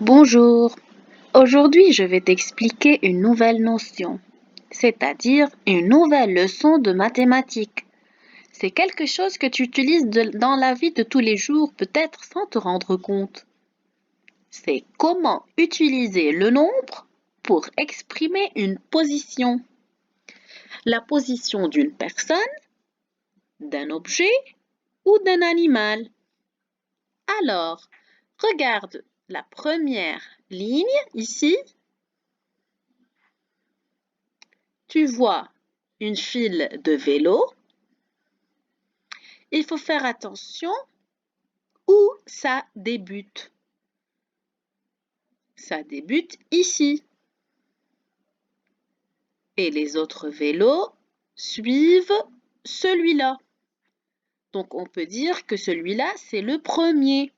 Bonjour, aujourd'hui je vais t'expliquer une nouvelle notion, c'est-à-dire une nouvelle leçon de mathématiques. C'est quelque chose que tu utilises dans la vie de tous les jours, peut-être sans te rendre compte. C'est comment utiliser le nombre pour exprimer une position. La position d'une personne, d'un objet ou d'un animal. Alors, regarde la première ligne ici. Tu vois une file de vélo. Il faut faire attention où ça débute. Ça débute ici. Et les autres vélos suivent celui-là. Donc on peut dire que celui-là, c'est le premier.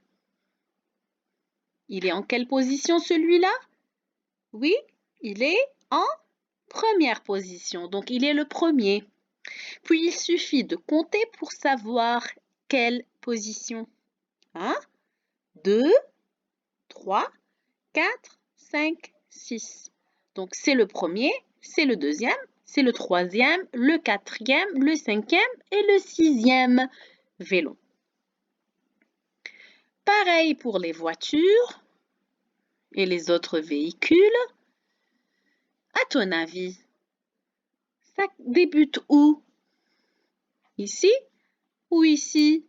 Il est en quelle position celui-là? Oui, il est en première position. Donc il est le premier. Puis il suffit de compter pour savoir quelle position. 1, 2, 3, 4, 5, 6. Donc c'est le premier, c'est le deuxième, c'est le troisième, le quatrième, le cinquième et le sixième vélo. Pareil pour les voitures et les autres véhicules. À ton avis, ça débute où? Ici ou ici?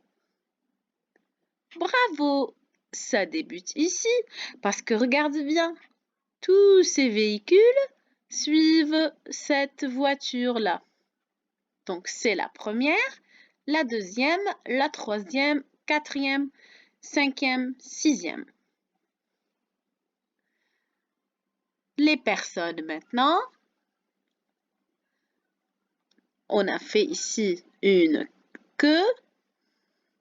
Bravo! Ça débute ici parce que regarde bien, tous ces véhicules suivent cette voiture-là. Donc, c'est la première, la deuxième, la troisième, quatrième, cinquième, sixième. Les personnes maintenant. On a fait ici une queue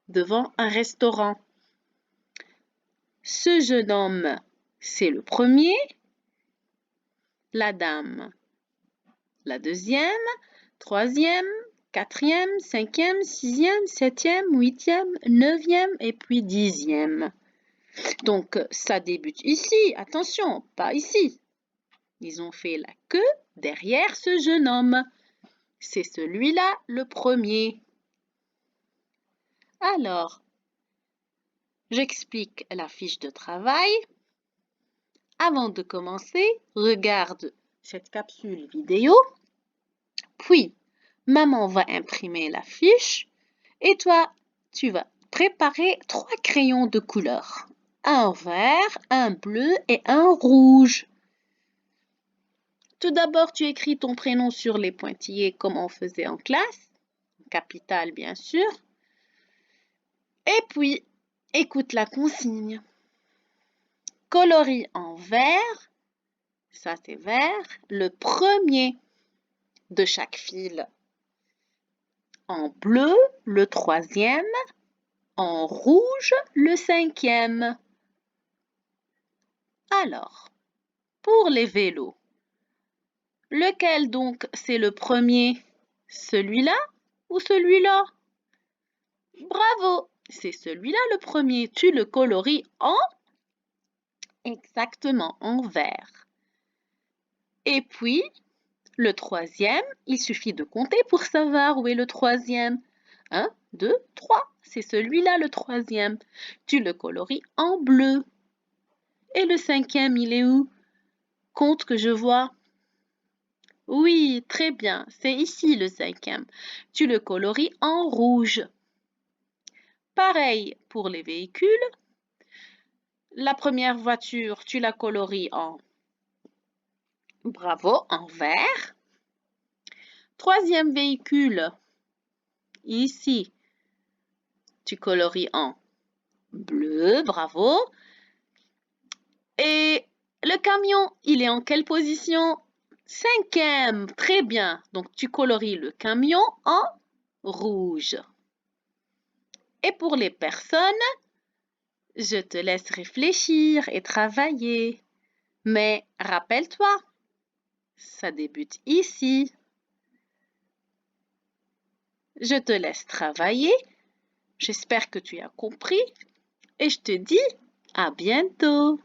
devant un restaurant. Ce jeune homme, c'est le premier. La dame, la deuxième, troisième, quatrième, cinquième, sixième, septième, huitième, neuvième et puis dixième. Donc, ça débute ici. Attention, pas ici. Ils ont fait la queue derrière ce jeune homme. C'est celui-là le premier. Alors, j'explique la fiche de travail. Avant de commencer, regarde cette capsule vidéo. Puis, maman va imprimer la fiche et toi, tu vas préparer 3 crayons de couleur. Un vert, un bleu et un rouge. Tout d'abord, tu écris ton prénom sur les pointillés comme on faisait en classe, capital bien sûr. Et puis, écoute la consigne. Colorie en vert, ça c'est vert, le premier de chaque file. En bleu, le troisième. En rouge, le cinquième. Alors, pour les vélos, lequel donc c'est le premier? Celui-là ou celui-là? Bravo! C'est celui-là le premier. Tu le colories en exactement en vert. Et puis, le troisième, il suffit de compter pour savoir où est le troisième. 1, 2, 3. C'est celui-là le troisième. Tu le colories en bleu. Et le cinquième, il est où? Compte que je vois. Oui, très bien. C'est ici le cinquième. Tu le colories en rouge. Pareil pour les véhicules. La première voiture, tu la colories en bravo, en vert. Troisième véhicule, ici, tu colories en bleu, bravo. Et le camion, il est en quelle position? Cinquième, très bien. Donc, tu colories le camion en rouge. Et pour les personnes, je te laisse réfléchir et travailler. Mais rappelle-toi, ça débute ici. Je te laisse travailler. J'espère que tu as compris et je te dis à bientôt.